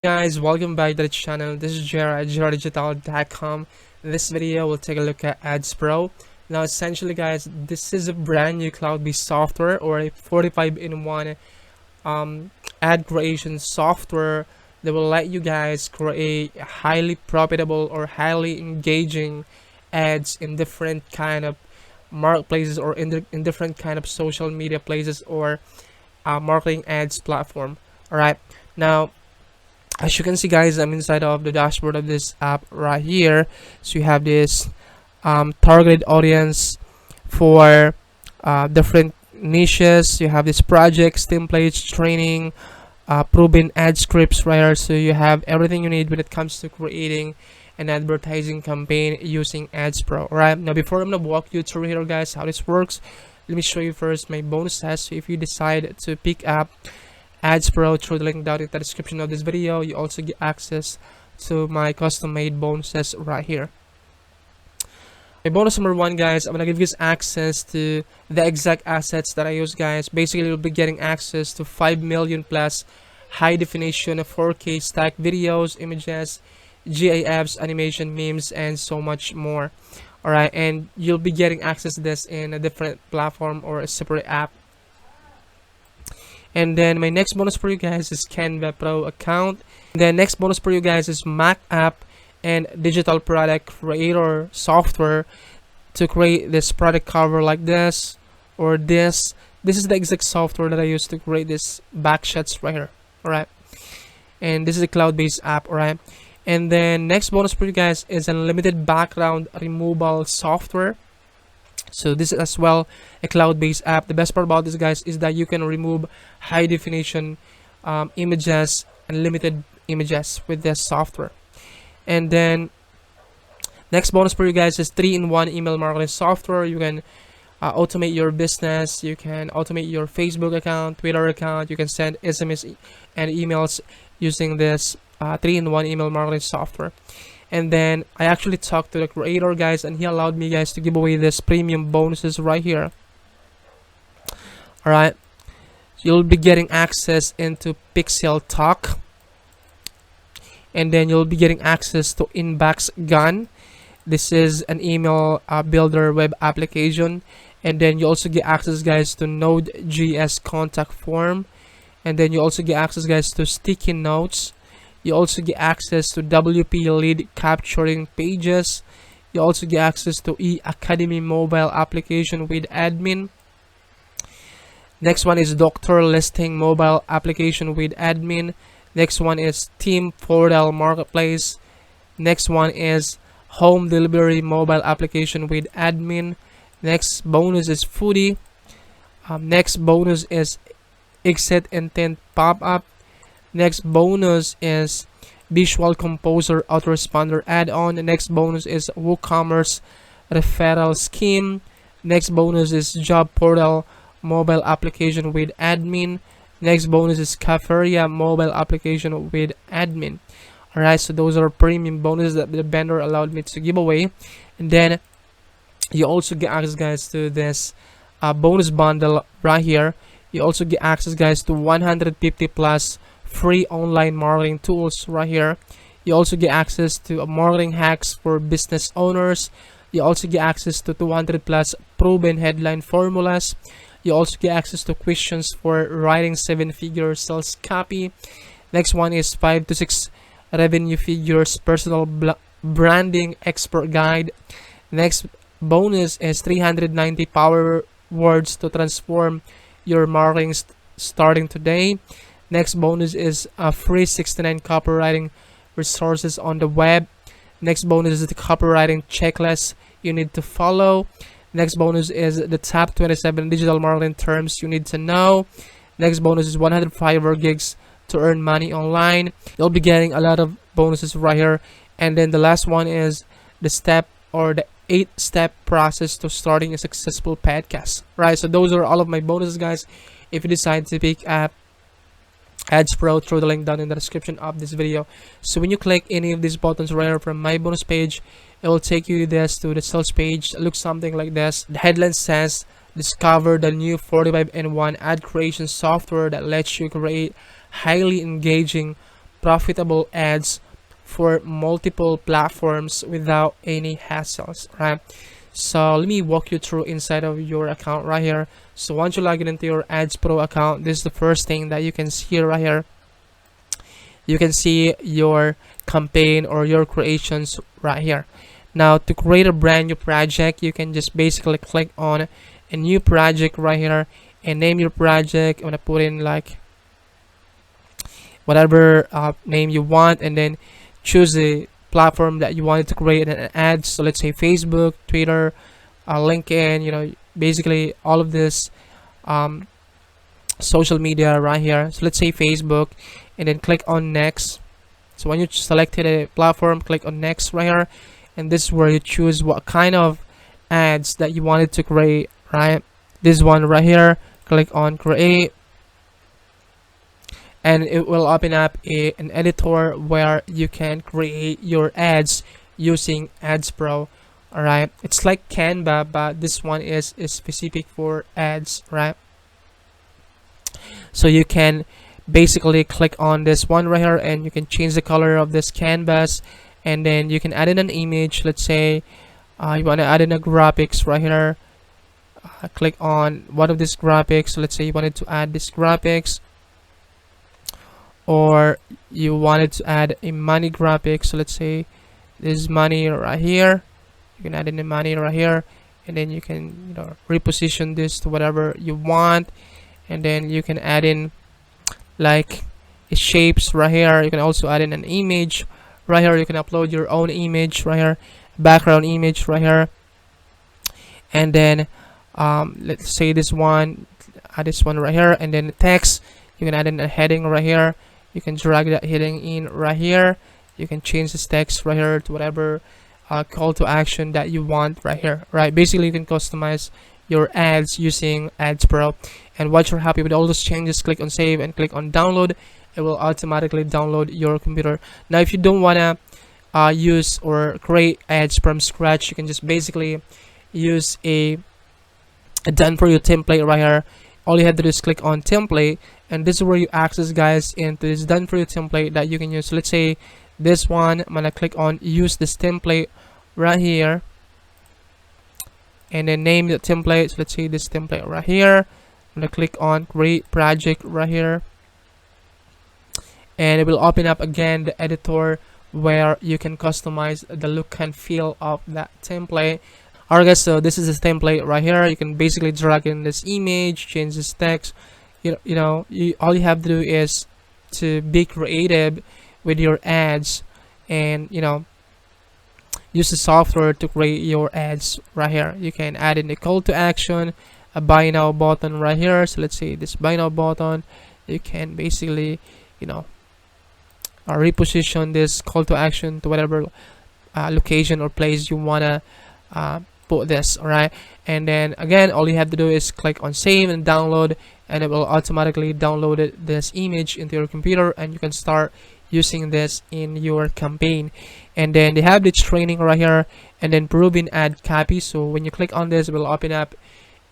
Guys, welcome back to the channel. This is Jared at JaredDigital.com. In this video, we'll take a look at AdsPro. Now, essentially, guys, this is a brand new cloud-based software, or a 45-in-1 ad creation software that will let you guys create highly profitable or highly engaging ads in different kind of marketplaces, or in different kind of social media places, or marketing ads platform. All right, now, as you can see, guys, I'm inside of the dashboard of this app right here. So you have this targeted audience for different niches. You have this projects, templates, training, proven ad scripts right here. So you have everything you need when it comes to creating an advertising campaign using AdsPro. Alright, now before I'm gonna walk you through here, guys, how this works, let me show you first my bonus test. So if you decide to pick up AdsPro through the link down in the description of this video, you also get access to my custom made bonuses right here. My bonus number 1, guys, I'm gonna give you guys access to the exact assets that I use, guys. Basically, you'll be getting access to 5 million plus high definition 4K stack videos, images, GIFs, animation, memes, and so much more. Alright, and you'll be getting access to this in a different platform or a separate app. And then my next bonus for you guys is Canva Pro account. And then next bonus for you guys is Mac app and digital product creator software to create this product cover like this or this. This is the exact software that I use to create this back shots right here. Alright. And this is a cloud-based app, alright. And then next bonus for you guys is unlimited background removal software. So this is as well a cloud-based app. The best part about this, guys, is that you can remove high definition images and limited images with this software. And then next bonus for you guys is 3-in-1 email marketing software. You can automate your business. You can automate your Facebook account, Twitter account. You can send SMS and emails using this 3-in-1 email marketing software. And then I actually talked to the creator, guys, and he allowed me, guys, to give away this premium bonuses right here. Alright, you'll be getting access into Pixel Talk, and then you'll be getting access to Inbox Gun. This is an email builder web application. And then you also get access, guys, to Node.js contact form. And then you also get access, guys, to sticky notes. You also get access to WP lead capturing pages. You also get access to eAcademy mobile application with admin. Next one is Doctor Listing mobile application with admin. Next one is Team Portal Marketplace. Next one is Home Delivery mobile application with admin. Next bonus is Foodie. Next bonus is Exit Intent Pop-up. Next bonus is Visual Composer Autoresponder add-on. Next bonus is WooCommerce referral scheme. Next bonus is Job Portal mobile application with admin. Next bonus is Cafeteria mobile application with admin. Alright, so those are premium bonuses that the vendor allowed me to give away. And then you also get access, guys, to this bonus bundle right here. You also get access, guys, to 150 plus free online marketing tools right here. You also get access to marketing hacks for business owners. You also get access to 200 plus proven headline formulas. You also get access to questions for writing 7-figure sales copy. Next one is 5 to 6 revenue figures personal branding expert guide. Next bonus is 390 power words to transform your marketing starting today. Next bonus is a free 69 copywriting resources on the web. Next bonus is the copywriting checklist you need to follow. Next bonus is the top 27 digital marketing terms you need to know. Next bonus is 100 Fiverr gigs to earn money online. You'll be getting a lot of bonuses right here. And then the last one is the step or the 8-step process to starting a successful podcast. Right, so those are all of my bonuses, guys. If you decide to pick up AdsPro through the link down in the description of this video. So when you click any of these buttons right here from my bonus page, it will take you to the sales page. It looks something like this. The headline says discover the new 45-in-1 ad creation software that lets you create highly engaging, profitable ads for multiple platforms without any hassles, right? So let me walk you through inside of your account right here. So once you log in into your AdsPro account, this is the first thing that you can see right here. You can see your campaign or your creations right here. Now to create a brand new project, you can just basically click on a new project right here and name your project. I'm gonna put in like whatever name you want, and then choose the platform that you wanted to create an ad. So let's say Facebook, Twitter, LinkedIn, you know, basically all of this social media right here. So let's say Facebook, and then click on next. So when you selected a platform, click on next right here, and this is where you choose what kind of ads that you wanted to create, right? This one right here, click on create, and it will open up an editor where you can create your ads using AdsPro. All right, it's like Canva, but this one is specific for ads, right? So you can basically click on this one right here, and you can change the color of this canvas, and then you can add in an image. Let's say you want to add in a graphics right here. Click on one of these graphics. Let's say you wanted to add this graphics, or you wanted to add a money graphic. So let's say this money right here. You can add in the money right here, and then you can, you know, reposition this to whatever you want, and then you can add in like shapes right here. You can also add in an image right here. You can upload your own image right here, background image right here, and then let's say this one, add this one right here, and then the text. You can add in a heading right here. You can drag that heading in right here. You can change this text right here to whatever call to action that you want right here, right? Basically, you can customize your ads using AdsPro. And once you're happy with all those changes, click on save and click on download. It will automatically download your computer. Now if you don't want to use or create ads from scratch, you can just basically use a done for you template right here. All you have to do is click on template, and this is where you access, guys, into this done for you template that you can use. So let's say this one, I'm gonna click on use this template right here, and then name the template. So let's say this template right here. I'm gonna click on create project right here, and it will open up again the editor where you can customize the look and feel of that template. Alright guys, so this is this template right here. You can basically drag in this image, change this text. All you have to do is to be creative with your ads, and use the software to create your ads right here. You can add in the call to action, a buy now button right here. So let's say this buy now button, you can basically reposition this call to action to whatever location or place you wanna put this. All right, and then again, all you have to do is click on save and download, and it will automatically download this image into your computer, and you can start using this in your campaign. And then they have this training right here, and then proven ad copy. So when you click on this, it will open up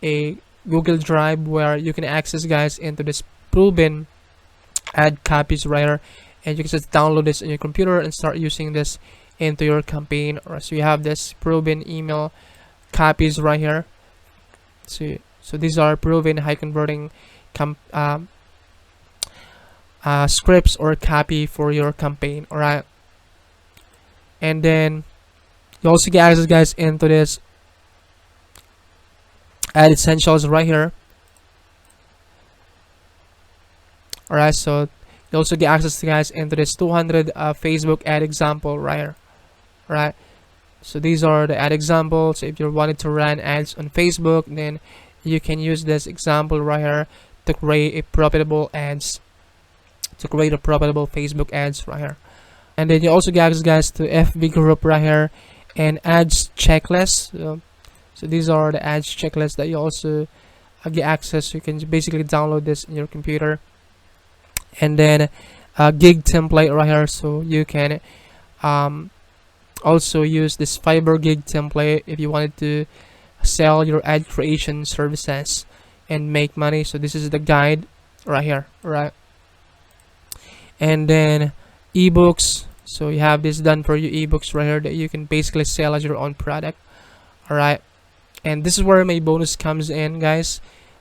a Google Drive where you can access, guys, into this proven ad copies right here, and you can just download this in your computer and start using this into your campaign. So you have this proven email copies right here. So these are proven high converting scripts or copy for your campaign. All right, and then you also get access, guys, into this ad essentials right here. All right, so you also get access, guys, into this 200 Facebook ad example right here. All right, so these are the ad examples. If you wanted to run ads on Facebook, then you can use this example right here to create a profitable ads, to create a profitable Facebook ads right here. And then you also get access, guys, to FB group right here and ads checklist. So these are the ads checklist that you also get access. You can basically download this in your computer. And then gig template right here, so you can also use this Fiverr gig template if you wanted to sell your ad creation services and make money. So this is the guide right here, right? And then ebooks, so you have this done for you, ebooks right here that you can basically sell as your own product. All right, and this is where my bonus comes in, guys.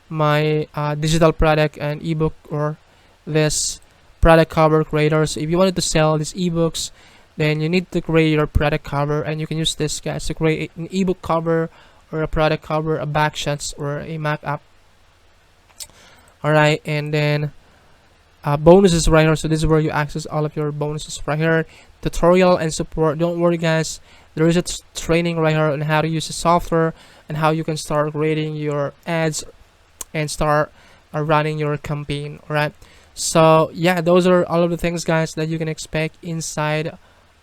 My digital product and ebook, or this product cover creator. So if you wanted to sell these ebooks, then you need to create your product cover, and you can use this, guys, to create an ebook cover or a product cover, a backshots, or a mock-up. All right, and then bonuses right here. So this is where you access all of your bonuses right here. Tutorial and support. Don't worry, guys, there is a training right here on how to use the software and how you can start creating your ads and start running your campaign. All right, so yeah, those are all of the things, guys, that you can expect inside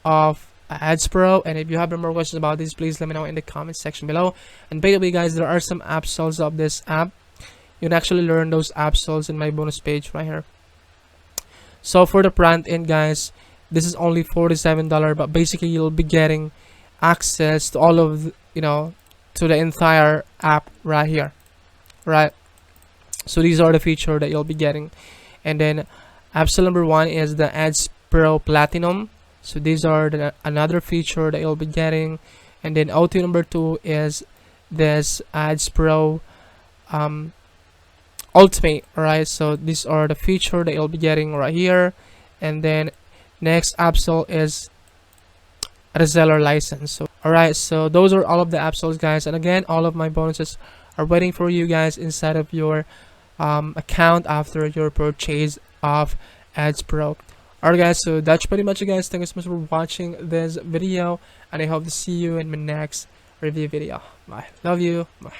of AdsPro. And if you have more questions about this, please let me know in the comment section below. And by the way, guys, there are some upsells of this app. You can actually learn those upsells in my bonus page right here. So for the front end, guys, this is only $47, but basically you'll be getting access to all of to the entire app right here, right? So these are the features that you'll be getting. And then upsell number 1 is the AdsPro Platinum. So these are another feature that you'll be getting. And then O2 number 2 is this AdsPro Ultimate. Alright, so these are the feature that you'll be getting right here. And then next upsell is a reseller license. So alright, so those are all of the upsells, guys. And again, all of my bonuses are waiting for you guys inside of your account after your purchase of AdsPro. Alright, guys, so that's pretty much it, guys. Thank you so much for watching this video, and I hope to see you in my next review video. Bye. Love you. Bye.